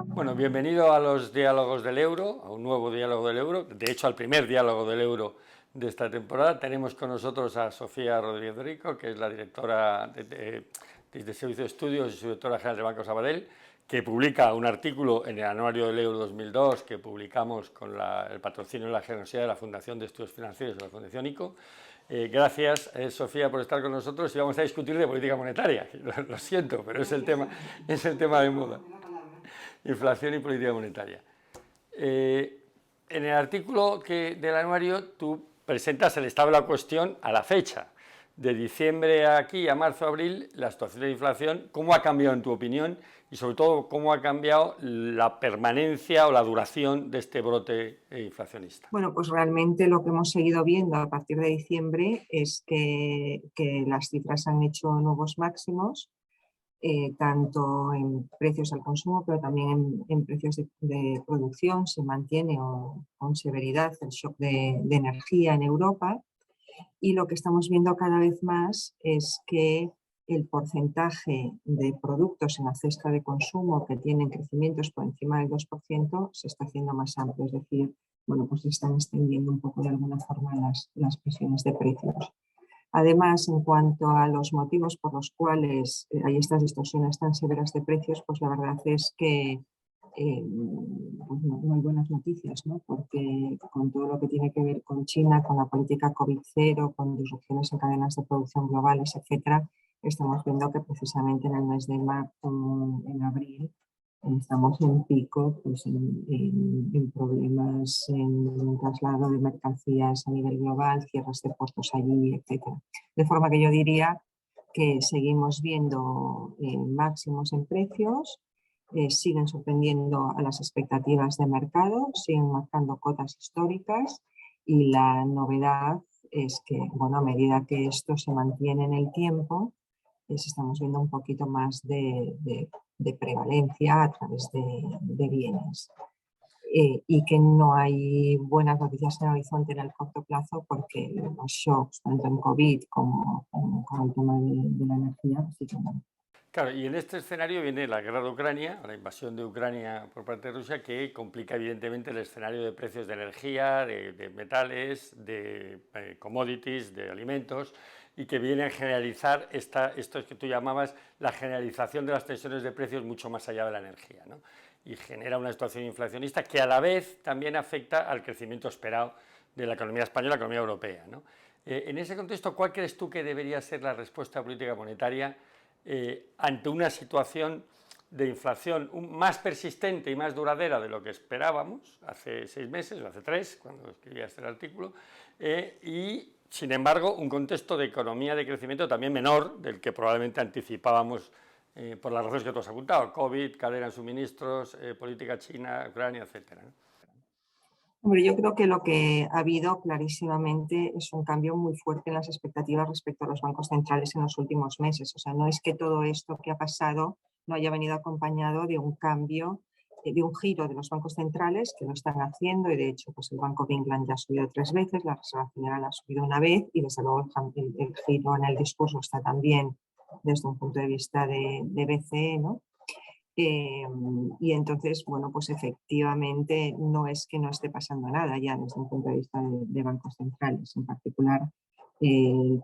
Bueno, bienvenido a los diálogos del euro, a un nuevo diálogo del euro, de hecho al primer diálogo del euro de esta temporada. Tenemos con nosotros a Sofía Rodríguez Rico, que es la directora de Servicio de Estudios y subdirectora general de Banco Sabadell, que publica un artículo en el Anuario del Euro 2002 que publicamos con el patrocinio y la generosidad de la Fundación de Estudios Financieros de la Fundación ICO. Gracias, Sofía, por estar con nosotros y vamos a discutir de política monetaria. Lo siento, pero es el tema de moda. Inflación y política monetaria. En el artículo del anuario tú presentas el estado de la cuestión a la fecha. De diciembre aquí a marzo, abril, la situación de inflación, ¿cómo ha cambiado en tu opinión? Y sobre todo, ¿cómo ha cambiado la permanencia o la duración de este brote inflacionista? Bueno, pues realmente lo que hemos seguido viendo a partir de diciembre es que las cifras han hecho nuevos máximos, tanto en precios al consumo, pero también en precios de producción. Se mantiene con severidad el shock de energía en Europa, y lo que estamos viendo cada vez más es que el porcentaje de productos en la cesta de consumo que tienen crecimientos por encima del 2% se está haciendo más amplio, es decir, bueno, pues se están extendiendo un poco de alguna forma las presiones de precios. Además, en cuanto a los motivos por los cuales hay estas distorsiones tan severas de precios, pues la verdad es que pues no hay buenas noticias, ¿no? Porque con todo lo que tiene que ver con China, con la política COVID-0, con disrupciones en cadenas de producción globales, etcétera, estamos viendo que precisamente en el mes de marzo, en abril, estamos en pico pues en problemas en traslado de mercancías a nivel global, cierres de puertos allí, etcétera. De forma que yo diría que seguimos viendo máximos en precios, siguen sorprendiendo a las expectativas de mercado, siguen marcando cotas históricas, y la novedad es que, bueno, a medida que esto se mantiene en el tiempo, estamos viendo un poquito más de prevalencia a través de bienes. Y que no hay buenas noticias en el horizonte en el corto plazo, porque los shocks, tanto en COVID como con el tema de la energía, sí que no. Claro, y en este escenario viene la guerra de Ucrania, la invasión de Ucrania por parte de Rusia, que complica evidentemente el escenario de precios de energía, de metales, de commodities, de alimentos, y que viene a generalizar esto que tú llamabas la generalización de las tensiones de precios mucho más allá de la energía, ¿no? Y genera una situación inflacionista que a la vez también afecta al crecimiento esperado de la economía española y la economía europea, ¿no? En ese contexto, ¿cuál crees tú que debería ser la respuesta política monetaria ante una situación de inflación más persistente y más duradera de lo que esperábamos hace 6 meses o hace 3, cuando escribía este artículo, y sin embargo un contexto de economía de crecimiento también menor del que probablemente anticipábamos por las razones que tú has apuntado: COVID, cadena de suministros, política china, Ucrania, etcétera, ¿no? Hombre, yo creo que lo que ha habido clarísimamente es un cambio muy fuerte en las expectativas respecto a los bancos centrales en los últimos meses. O sea, no es que todo esto que ha pasado no haya venido acompañado de un cambio, de un giro de los bancos centrales, que lo están haciendo, y de hecho pues el Banco de England ya ha subido 3 veces, la Reserva Federal ha subido 1 vez, y desde luego el giro en el discurso está también desde un punto de vista de BCE, ¿no? Y entonces, bueno, pues efectivamente no es que no esté pasando nada ya desde un punto de vista de bancos centrales. En particular,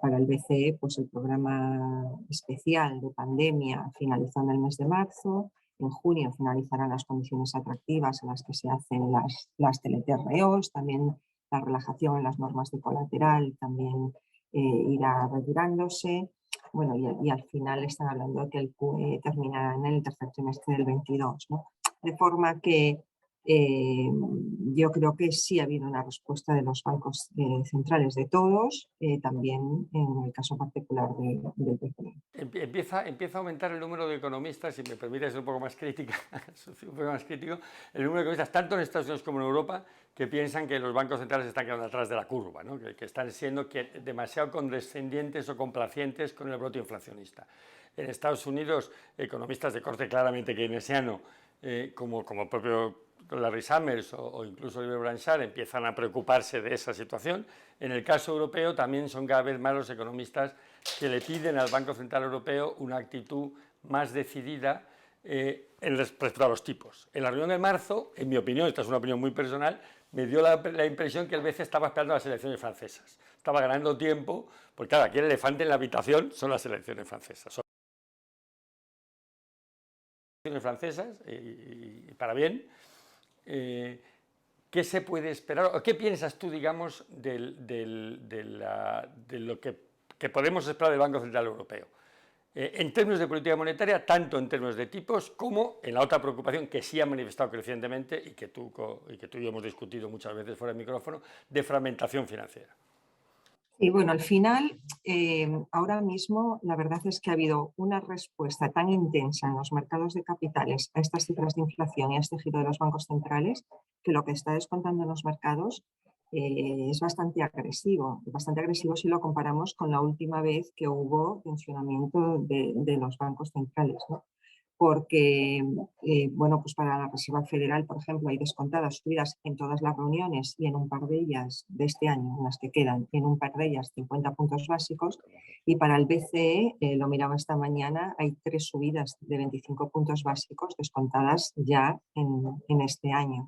para el BCE, pues el programa especial de pandemia finalizó en el mes de marzo. En junio finalizarán las condiciones atractivas a las que se hacen las TLTROs, también la relajación en las normas de colateral también irá retirándose. Bueno, y al final están hablando de que el QE terminará en el tercer trimestre del 22, ¿no? De forma que yo creo que sí ha habido una respuesta de los bancos centrales de todos, también en el caso particular del BCE. Empieza a aumentar el número de economistas, si me permite ser un poco más crítica, un poco más crítico, el número de economistas tanto en Estados Unidos como en Europa que piensan que los bancos centrales están quedando atrás de la curva, ¿no? que están siendo demasiado condescendientes o complacientes con el brote inflacionista. En Estados Unidos, economistas de corte claramente keynesiano, como el propio Larry Summers o incluso Oliver Blanchard empiezan a preocuparse de esa situación. En el caso europeo también son cada vez más los economistas que le piden al Banco Central Europeo una actitud más decidida en respecto a los tipos. En la reunión de marzo, en mi opinión, esta es una opinión muy personal, me dio la impresión que el BCE estaba esperando las elecciones francesas. Estaba ganando tiempo, porque claro, aquí el elefante en la habitación son las elecciones francesas. Son elecciones francesas, y para bien. ¿Qué se puede esperar? ¿O qué piensas tú, digamos, de lo que podemos esperar del Banco Central Europeo? En términos de política monetaria, tanto en términos de tipos como en la otra preocupación que sí ha manifestado crecientemente y que tú y yo hemos discutido muchas veces fuera del micrófono, de fragmentación financiera. Y bueno, al final, ahora mismo, la verdad es que ha habido una respuesta tan intensa en los mercados de capitales a estas cifras de inflación y a este giro de los bancos centrales, que lo que está descontando en los mercados es bastante agresivo si lo comparamos con la última vez que hubo funcionamiento de los bancos centrales, ¿no? Porque, bueno, pues para la Reserva Federal, por ejemplo, hay descontadas subidas en todas las reuniones y en un par de ellas de este año, en las que quedan, en un par de ellas 50 puntos básicos, y para el BCE, lo miraba esta mañana, hay 3 subidas de 25 puntos básicos descontadas ya en este año.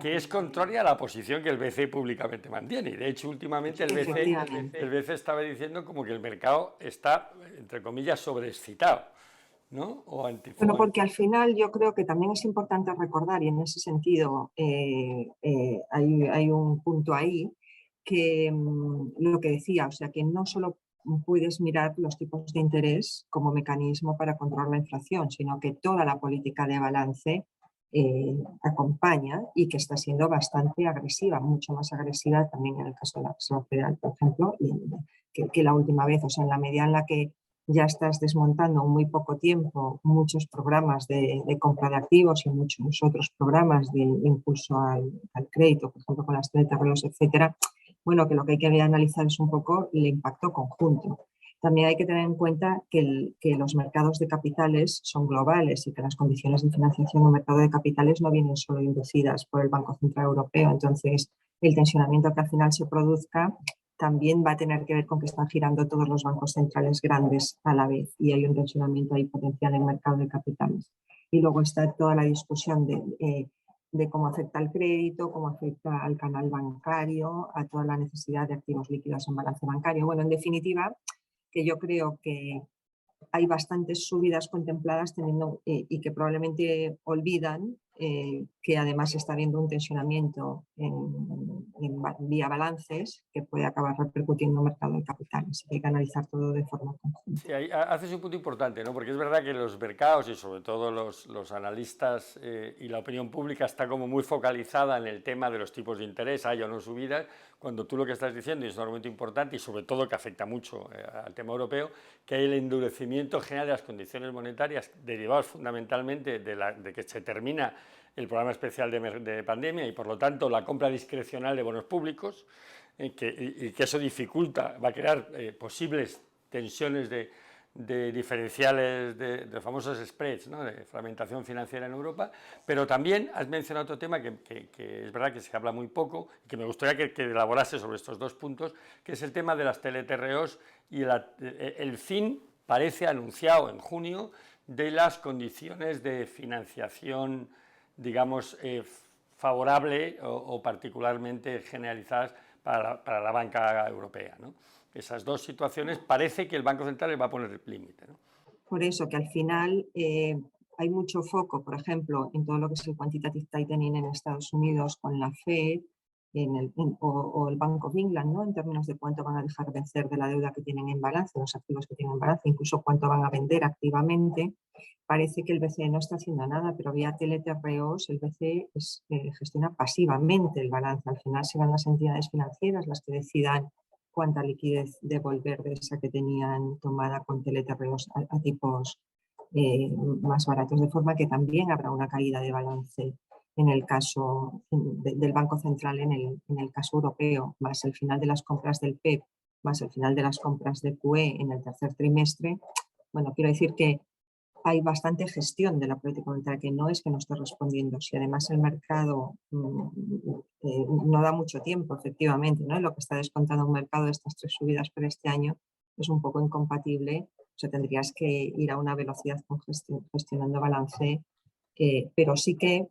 Que es contraria a la posición que el BCE públicamente mantiene. Y de hecho, últimamente el BCE estaba diciendo como que el mercado está, entre comillas, sobreexcitado, ¿no? Bueno, porque al final yo creo que también es importante recordar, y en ese sentido hay un punto ahí, que lo que decía, o sea, que no solo puedes mirar los tipos de interés como mecanismo para controlar la inflación, sino que toda la política de balance acompaña y que está siendo bastante agresiva, mucho más agresiva también en el caso de la Reserva Federal, por ejemplo, que la última vez, o sea, en la medida en la que ya estás desmontando en muy poco tiempo muchos programas de compra de activos y muchos otros programas de impulso al crédito, por ejemplo, con las TLTROs, etcétera. Bueno, que lo que hay que analizar es un poco el impacto conjunto. También hay que tener en cuenta que los mercados de capitales son globales y que las condiciones de financiación del mercado de capitales no vienen solo inducidas por el Banco Central Europeo. Entonces, el tensionamiento que al final se produzca también va a tener que ver con que están girando todos los bancos centrales grandes a la vez y hay un tensionamiento ahí potencial en el mercado de capitales. Y luego está toda la discusión de cómo afecta al crédito, cómo afecta al canal bancario, a toda la necesidad de activos líquidos en balance bancario. Bueno, en definitiva, que yo creo que hay bastantes subidas contempladas y que probablemente olvidan que además está habiendo un tensionamiento vía balances que puede acabar repercutiendo en el mercado de capitales. Hay que analizar todo de forma conjunta. Sí, ahí haces un punto importante, ¿no? Porque es verdad que los mercados y sobre todo los analistas y la opinión pública está como muy focalizada en el tema de los tipos de interés, haya o no subidas, cuando tú lo que estás diciendo, y es un argumento importante y sobre todo que afecta mucho al tema europeo, que hay el endurecimiento general de las condiciones monetarias derivados fundamentalmente de que se termina el programa especial de pandemia y por lo tanto la compra discrecional de bonos públicos y que eso dificulta, va a crear posibles tensiones de diferenciales, de los famosos spreads, ¿no? De fragmentación financiera en Europa, pero también has mencionado otro tema que es verdad que se habla muy poco y que me gustaría que elaborase sobre estos dos puntos, que es el tema de las TLTROs y el fin, parece anunciado en junio, de las condiciones de financiación, digamos, favorable o particularmente generalizadas para la banca europea, ¿no? Esas dos situaciones parece que el Banco Central le va a poner el límite, ¿no? Por eso que al final hay mucho foco, por ejemplo, en todo lo que es el quantitative tightening en Estados Unidos con la Fed o el Bank of England, ¿no? En términos de cuánto van a dejar vencer de la deuda que tienen en balance, los activos que tienen en balance, incluso cuánto van a vender activamente. Parece que el BCE no está haciendo nada, pero vía TLTROs el BCE gestiona pasivamente el balance. Al final serán las entidades financieras las que decidan cuánta liquidez devolver de esa que tenían tomada con TLTROs a tipos más baratos, de forma que también habrá una caída de balance en el caso del Banco Central en el caso europeo, más el final de las compras del PEP, más el final de las compras de QE en el tercer trimestre. Bueno, quiero decir que hay bastante gestión de la política monetaria, que no es que no esté respondiendo. Si además el mercado no da mucho tiempo, efectivamente, ¿no? Lo que está descontando un mercado de estas 3 subidas por este año es un poco incompatible. O sea, tendrías que ir a una velocidad gestionando balance, pero sí que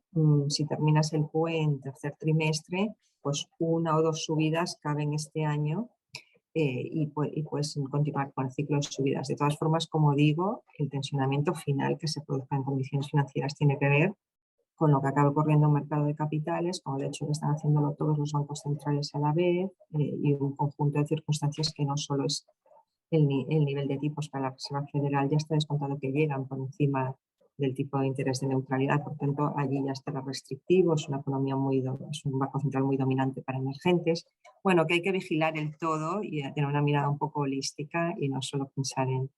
si terminas el PUE en tercer trimestre, pues 1 o 2 subidas caben este año. Y puedes continuar con el ciclo de subidas. De todas formas, como digo, el tensionamiento final que se produzca en condiciones financieras tiene que ver con lo que acaba ocurriendo en el mercado de capitales, con el hecho de que están haciéndolo todos los bancos centrales a la vez, y un conjunto de circunstancias que no solo es el nivel de tipos para la Reserva Federal, ya está descontado que llegan por encima del tipo de interés de neutralidad, por tanto allí ya estará restrictivo, es una economía es un banco central muy dominante para emergentes. Bueno, que hay que vigilar el todo y tener una mirada un poco holística y no solo pensar en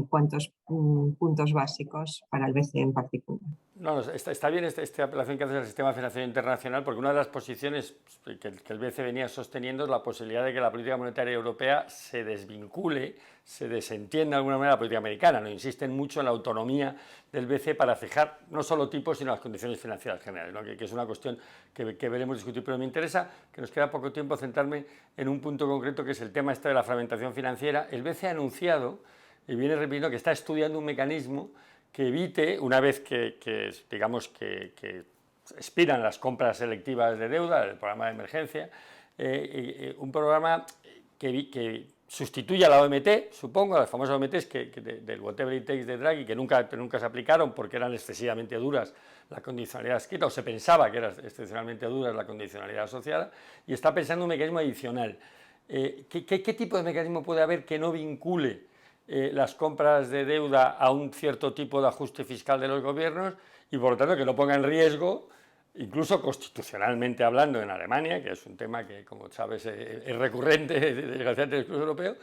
cuántos puntos básicos para el BCE en particular. No, está bien esta apelación que haces al sistema financiero internacional, porque una de las posiciones que el BCE venía sosteniendo es la posibilidad de que la política monetaria europea se desvincule, se desentienda de alguna manera de la política americana. No insisten mucho en la autonomía del BCE para fijar no solo tipos, sino las condiciones financieras generales, ¿no? que es una cuestión que veremos discutir. Pero me interesa, que nos queda poco tiempo, centrarme en un punto concreto, que es el tema de la fragmentación financiera. El BCE ha anunciado, y viene repitiendo, que está estudiando un mecanismo que evite, una vez que expiran las compras selectivas de deuda, el programa de emergencia, un programa que sustituya a la OMT, supongo, a las famosas OMTs del whatever it takes de Draghi, que nunca se aplicaron porque eran excesivamente duras la condicionalidad escrita, o se pensaba que era excepcionalmente dura la condicionalidad asociada, y está pensando un mecanismo adicional. ¿Qué tipo de mecanismo puede haber que no vincule las compras de deuda a un cierto tipo de ajuste fiscal de los gobiernos y, por lo tanto, que no ponga en riesgo, incluso constitucionalmente hablando en Alemania, que es un tema que, como sabes, es recurrente, desgraciadamente, en el discurso europeo,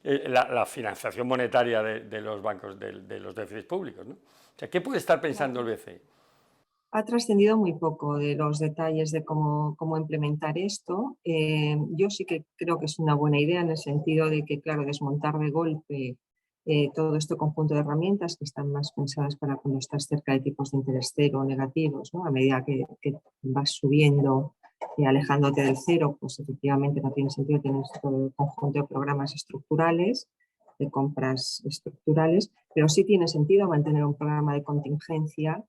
la financiación monetaria de los bancos, de los déficits públicos, ¿no? O sea, ¿qué puede estar pensando el BCE? Ha trascendido muy poco de los detalles de cómo implementar esto. Yo sí que creo que es una buena idea en el sentido de que, claro, desmontar de golpe todo este conjunto de herramientas que están más pensadas para cuando estás cerca de tipos de interés cero o negativos, ¿no? A medida que vas subiendo y alejándote del cero, pues efectivamente no tiene sentido tener todo el conjunto de programas estructurales, de compras estructurales, pero sí tiene sentido mantener un programa de contingencia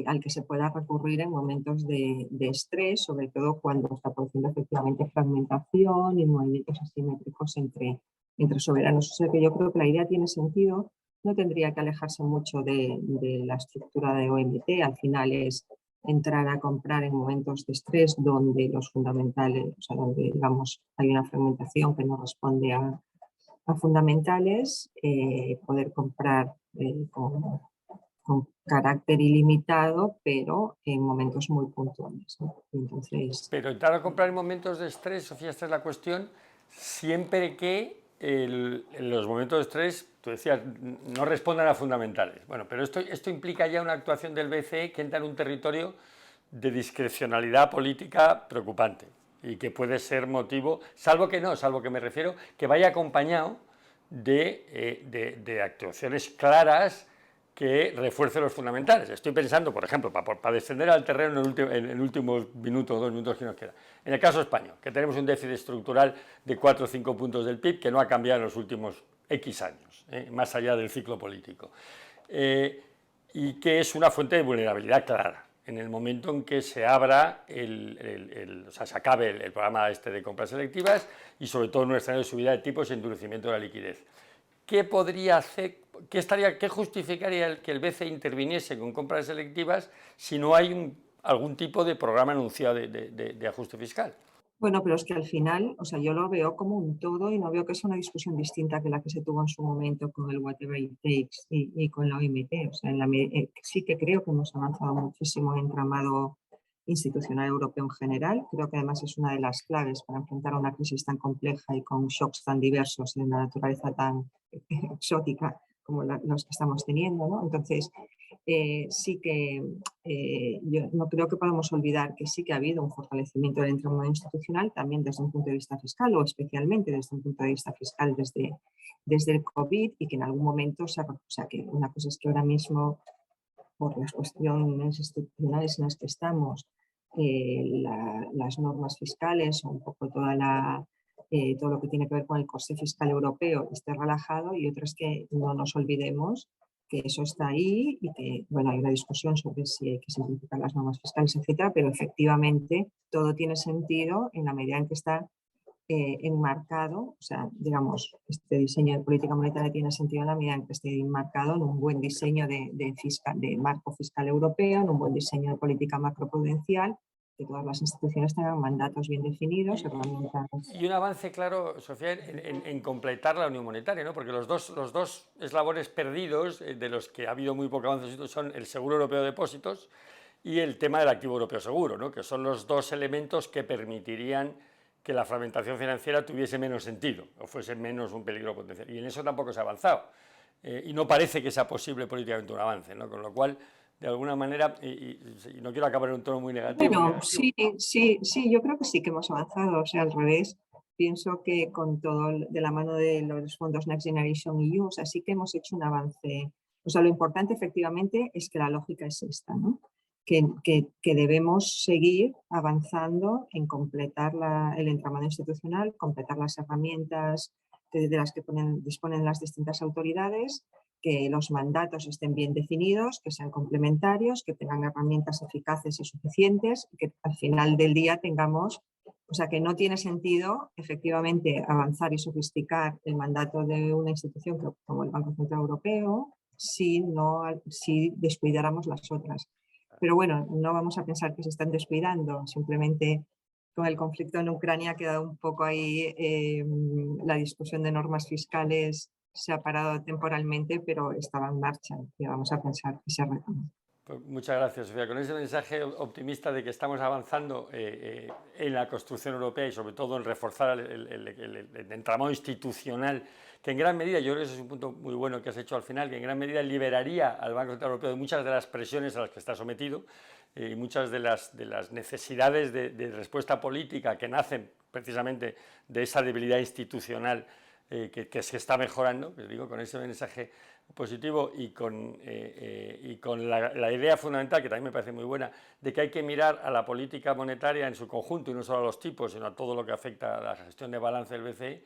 al que se pueda recurrir en momentos de estrés, sobre todo cuando está produciendo efectivamente fragmentación y movimientos asimétricos entre soberanos. O sea que yo creo que la idea tiene sentido, no tendría que alejarse mucho de la estructura de OMT, al final es entrar a comprar en momentos de estrés donde los fundamentales, o sea, donde digamos hay una fragmentación que no responde a fundamentales, poder comprar con carácter ilimitado, pero en momentos muy puntuales, ¿no? Entonces, pero entrar a comprar en momentos de estrés, Sofía, esta es la cuestión, siempre que en los momentos de estrés, tú decías, no respondan a fundamentales. Bueno, pero esto implica ya una actuación del BCE que entra en un territorio de discrecionalidad política preocupante y que puede ser motivo, salvo que me refiero, que vaya acompañado de actuaciones claras que refuerce los fundamentales. Estoy pensando, por ejemplo, para descender al terreno en el último minuto o 2 minutos que nos queda. En el caso español, que tenemos un déficit estructural de 4 o 5 puntos del PIB que no ha cambiado en los últimos X años, más allá del ciclo político, y que es una fuente de vulnerabilidad clara en el momento en que se abra, o sea, se acabe el programa de compras selectivas y sobre todo en un escenario de subida de tipos y endurecimiento de la liquidez. ¿Qué podría hacer, qué justificaría que el BCE interviniese con compras selectivas si no hay algún tipo de programa anunciado de ajuste fiscal? bueno, pero es que al final, o sea, yo lo veo como un todo y no veo que sea una discusión distinta que la que se tuvo en su momento con el whatever it takes y con la OMT. O sea, sí que creo que hemos avanzado muchísimo en entramado institucional europeo en general. Creo que además es una de las claves para enfrentar una crisis tan compleja y con shocks tan diversos y de una naturaleza tan exótica como los que estamos teniendo, ¿no? Entonces, sí que yo no creo que podamos olvidar que sí que ha habido un fortalecimiento del entramado institucional también desde un punto de vista fiscal, o especialmente desde un punto de vista fiscal desde el COVID, y que en algún momento, o sea, que una cosa es que ahora mismo, por las cuestiones institucionales en las que estamos, las normas fiscales o un poco todo lo que tiene que ver con el coste fiscal europeo esté relajado, y otras que no nos olvidemos que eso está ahí y que, bueno, hay una discusión sobre si hay que simplificar las normas fiscales, etcétera, pero efectivamente todo tiene sentido en la medida en que está enmarcado, o sea, digamos, este diseño de política monetaria tiene sentido en la medida en que esté enmarcado en un buen diseño de marco fiscal europeo, en un buen diseño de política macroprudencial, que todas las instituciones tengan mandatos bien definidos, herramientas. Y un avance claro, Sofía, en completar la unión monetaria, ¿no? Porque los dos eslabones perdidos, de los que ha habido muy poco avance, son el seguro europeo de depósitos y el tema del activo europeo seguro, ¿no? Que son los dos elementos que permitirían que la fragmentación financiera tuviese menos sentido o fuese menos un peligro potencial. Y en eso tampoco se ha avanzado. Y no parece que sea posible políticamente un avance, ¿no? Con lo cual, de alguna manera, y no quiero acabar en un tono muy negativo. Bueno, sí, yo creo que sí que hemos avanzado, o sea, al revés. Pienso que con todo de la mano de los fondos Next Generation EU, o sea, sí que hemos hecho un avance. O sea, lo importante efectivamente es que la lógica es esta, ¿no? Que debemos seguir avanzando en completar el entramado institucional, completar las herramientas de las que disponen las distintas autoridades, que los mandatos estén bien definidos, que sean complementarios, que tengan herramientas eficaces y suficientes, y que al final del día tengamos, o sea, que no tiene sentido efectivamente avanzar y sofisticar el mandato de una institución como el Banco Central Europeo si descuidáramos las otras. Pero bueno, no vamos a pensar que se están descuidando, simplemente con el conflicto en Ucrania ha quedado un poco ahí, la discusión de normas fiscales se ha parado temporalmente, pero estaba en marcha y vamos a pensar que se retoma. Pues muchas gracias, Sofía. Con ese mensaje optimista de que estamos avanzando en la construcción europea y sobre todo en reforzar el entramado institucional, que en gran medida, yo creo que ese es un punto muy bueno que has hecho al final, que en gran medida liberaría al Banco Central Europeo de muchas de las presiones a las que está sometido y muchas de las necesidades de respuesta política que nacen precisamente de esa debilidad institucional que se está mejorando, que digo, con ese mensaje positivo y con la idea fundamental, que también me parece muy buena, de que hay que mirar a la política monetaria en su conjunto y no solo a los tipos, sino a todo lo que afecta a la gestión de balance del BCE.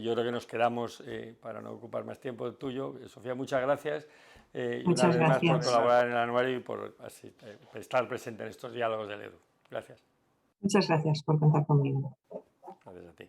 Yo creo que nos quedamos, para no ocupar más tiempo tuyo, Sofía, muchas gracias. Y muchas una vez gracias más por colaborar en el anuario y por estar presente en estos diálogos del EDU. Gracias. Muchas gracias por contar conmigo. Gracias a ti.